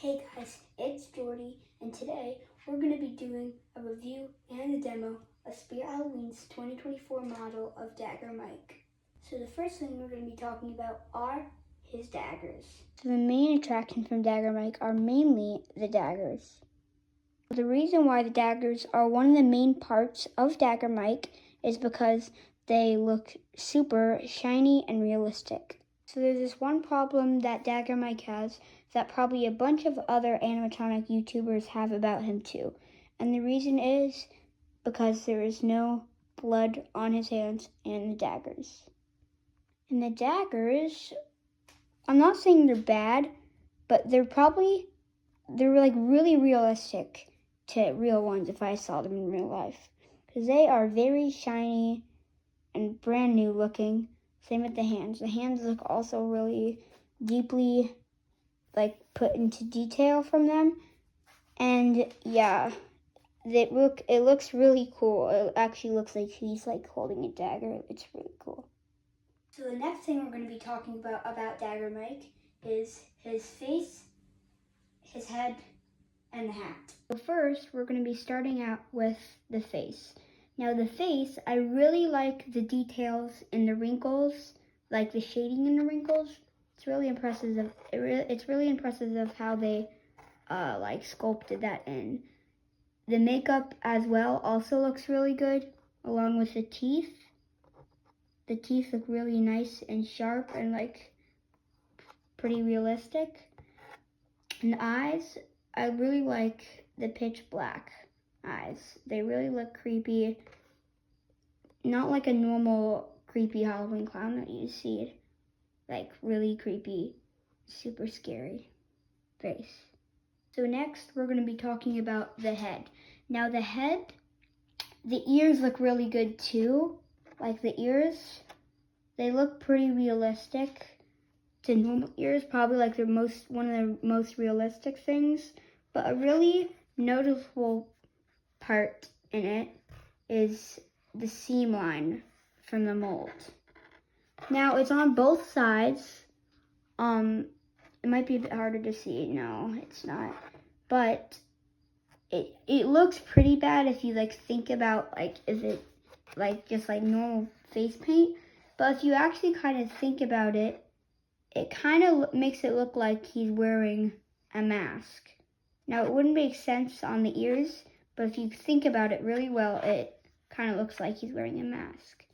Hey guys, it's Jordy, and today we're going to be doing a review and a demo of Spirit Halloween's 2024 model of Dagger Mike. So the first thing we're going to be talking about are his daggers. So the main attraction from Dagger Mike are mainly the daggers. The reason why the daggers are one of the main parts of Dagger Mike is because they look super shiny and realistic. So there's this one problem that Dagger Mike has that probably a bunch of other animatronic YouTubers have about him too. And the reason is because there is no blood on his hands and the daggers. And the daggers, I'm not saying they're bad, but they're like really realistic to real ones if I saw them in real life. Because they are very shiny and brand new looking. Same with the hands. The hands look also really deeply put into detail from them. And yeah, it looks really cool. It actually looks like he's holding a dagger. It's really cool. So the next thing we're going to be talking about Dagger Mike is his face, his head, and the hat. So first, we're going to be starting out with the face. Now the face, I really like the details in the wrinkles, like the shading in the wrinkles. It's really impressive. It's really impressive of how they sculpted that in. The makeup as well also looks really good, along with the teeth. The teeth look really nice and sharp and pretty realistic. And the eyes, I really like the pitch black eyes. They really look creepy. Not like a normal creepy Halloween clown that you see. Really creepy, super scary face. So next, we're going to be talking about the head. Now the head, the ears look really good too. The ears, they look pretty realistic to normal ears, probably one of the most realistic things. But a really noticeable part in it is the seam line from the mold. Now it's on both sides. It might be a bit harder to see. No, it's not. But it looks pretty bad if you think about is it just normal face paint. But if you actually kind of think about it, it kind of makes it look like he's wearing a mask. Now it wouldn't make sense on the ears, but if you think about it really well, it kind of looks like he's wearing a mask.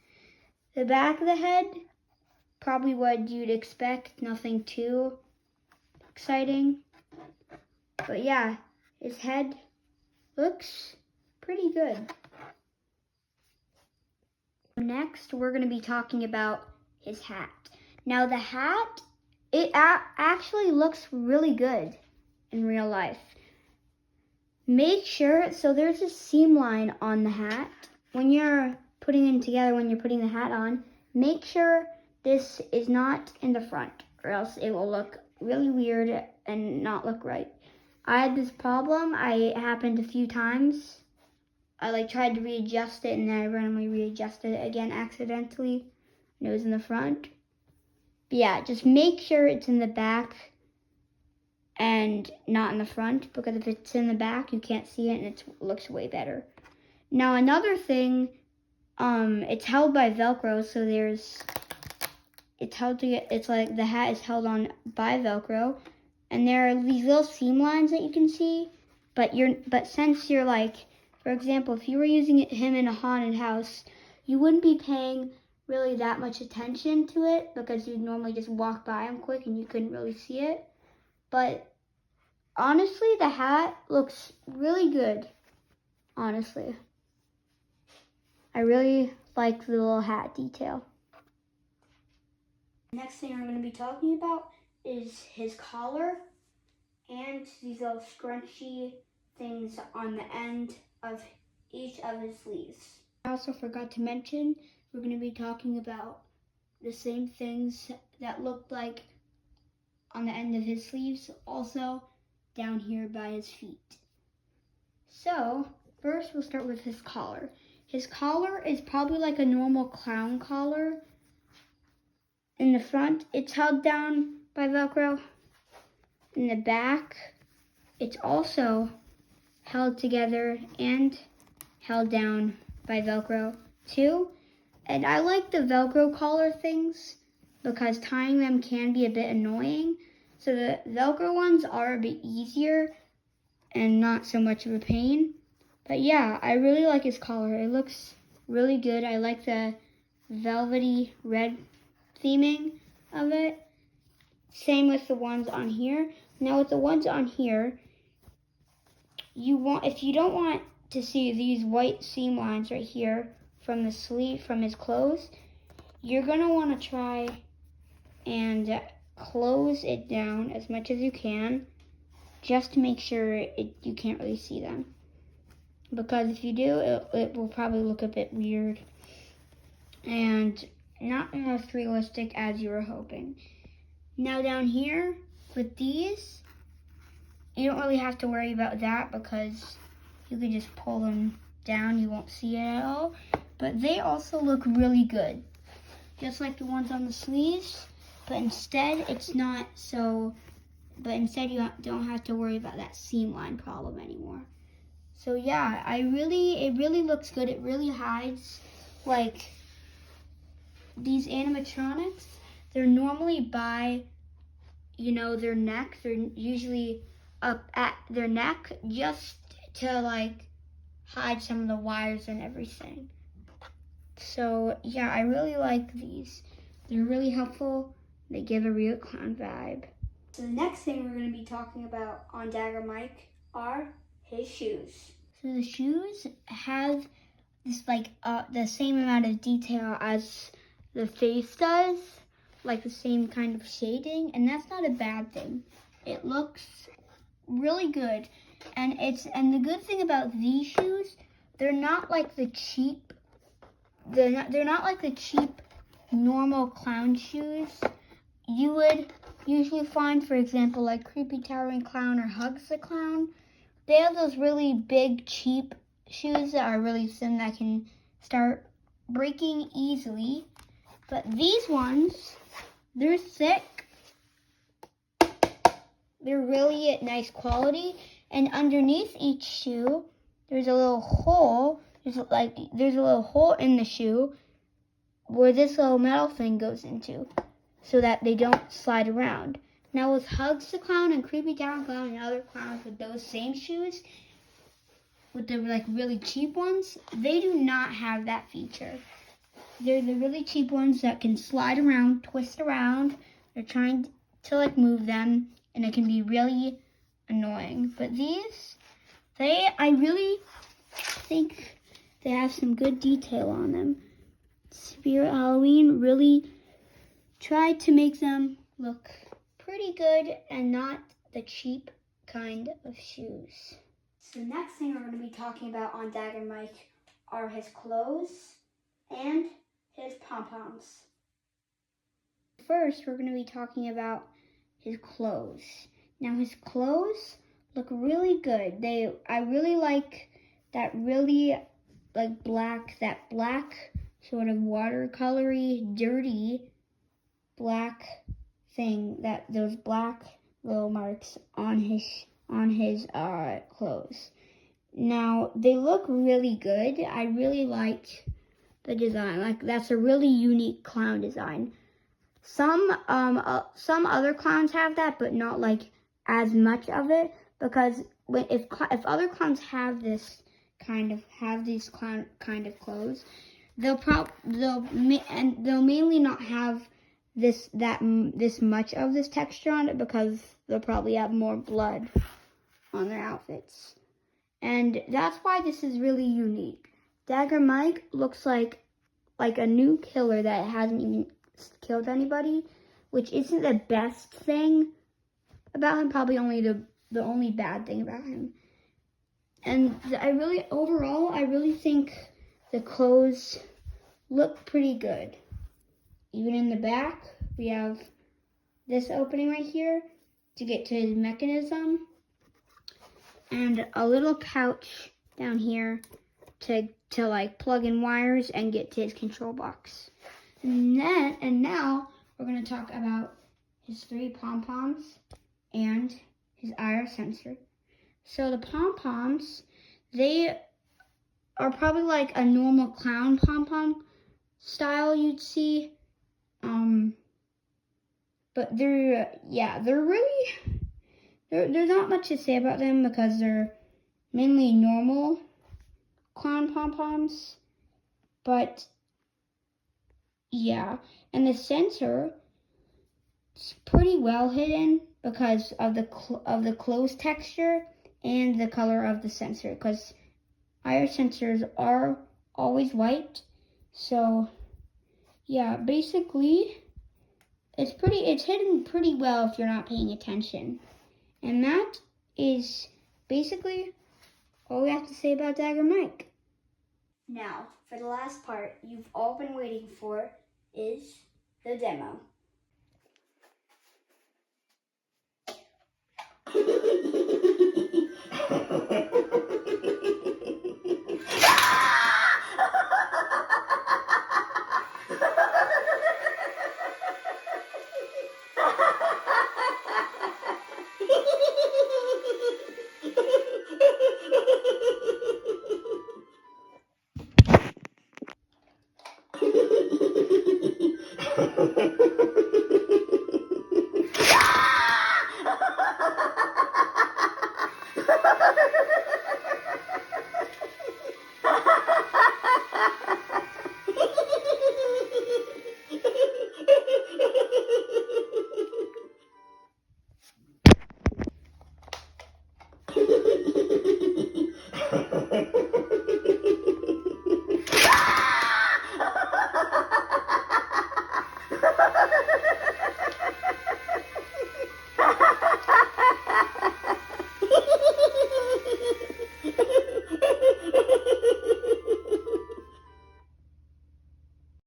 The back of the head, probably what you'd expect, nothing too exciting. But yeah, his head looks pretty good. Next, we're going to be talking about his hat. Now the hat, it actually looks really good in real life. Make sure, so there's a seam line on the hat. When you're putting it together, when you're putting the hat on, make sure this is not in the front, or else it will look really weird and not look right. I had this problem. It happened a few times. I tried to readjust it, and then I randomly readjusted it again accidentally, and it was in the front. But yeah, just make sure it's in the back and not in the front, because if it's in the back, you can't see it, and it looks way better. Now another thing, it's held by Velcro, so the hat is held on by Velcro, and there are these little seam lines that you can see, but since you're for example, if you were using him in a haunted house, you wouldn't be paying really that much attention to it, because you'd normally just walk by him quick and you couldn't really see it. But honestly, the hat looks really good, honestly. I really like the little hat detail. The next thing I'm going to be talking about is his collar and these little scrunchy things on the end of each of his sleeves. I also forgot to mention, we're going to be talking about the same things that looked like on the end of his sleeves, also down here by his feet. So first we'll start with his collar. His collar is probably like a normal clown collar. In the front, it's held down by Velcro. In the back, it's also held together and held down by Velcro too. And I like the Velcro collar things because tying them can be a bit annoying. So the Velcro ones are a bit easier and not so much of a pain. But yeah, I really like his collar. It looks really good. I like the velvety red theming of it. Same with the ones on here. Now with the ones on here, if you don't want to see these white seam lines right here from the sleeve, from his clothes, you're gonna want to try and close it down as much as you can, just to make sure you can't really see them. Because if you do, it will probably look a bit weird and not as realistic as you were hoping. Now down here with these, you don't really have to worry about that because you can just pull them down. You won't see it at all. But they also look really good, just like the ones on the sleeves. But instead, it's not so. But instead, you don't have to worry about that seam line problem anymore. So yeah, it really looks good. It really hides, like, these animatronics. They're normally by, their neck. They're usually up at their neck just to, like, hide some of the wires and everything. So yeah, I really like these. They're really helpful. They give a real clown vibe. So the next thing we're going to be talking about on Dagger Mike are his shoes. So the shoes have this the same amount of detail as the face does, like the same kind of shading, and that's not a bad thing. It looks really good, and the good thing about these shoes, they're not like the cheap. They're not like the cheap normal clown shoes you would usually find, for example, like Creepy Towering Clown or Hugs the Clown. They have those really big, cheap shoes that are really thin that can start breaking easily. But these ones, they're thick. They're really at nice quality. And underneath each shoe, there's a little hole. There's a little hole in the shoe where this little metal thing goes into, so that they don't slide around. Now with Hugs the Clown and Creepy Down Clown and other clowns with those same shoes, with the really cheap ones, they do not have that feature. They're the really cheap ones that can slide around, twist around. They're trying to move them, and it can be really annoying. But these, I really think they have some good detail on them. Spirit Halloween really tried to make them look pretty good and not the cheap kind of shoes. So the next thing we're going to be talking about on Dagger Mike are his clothes and his pom-poms. First, we're going to be talking about his clothes. Now his clothes look really good. I really like that black sort of watercolory, dirty black thing, those black little marks on his clothes. Now they look really good. I really like the design. That's a really unique clown design. Some other clowns have that, but not as much of it, because if other clowns have these kind of clothes, they'll mainly not have this much of this texture on it, because they'll probably have more blood on their outfits. And that's why this is really unique. Dagger Mike looks like a new killer that hasn't even killed anybody, which isn't the best thing about him, probably only the only bad thing about him. And I really think the clothes look pretty good. Even in the back, we have this opening right here to get to his mechanism, and a little pouch down here to plug in wires and get to his control box. And now we're going to talk about his 3 pom-poms and his IR sensor. So the pom-poms, they are probably like a normal clown pom-pom style you'd see. But they're really, there's not much to say about them because they're mainly normal clown pom-poms. But yeah, and the center, it's pretty well hidden because of the clothes texture and the color of the sensor, because our sensors are always white. So yeah, basically it's hidden pretty well if you're not paying attention. And that is basically all we have to say about Dagger mic. Now, for the last part you've all been waiting for is the demo.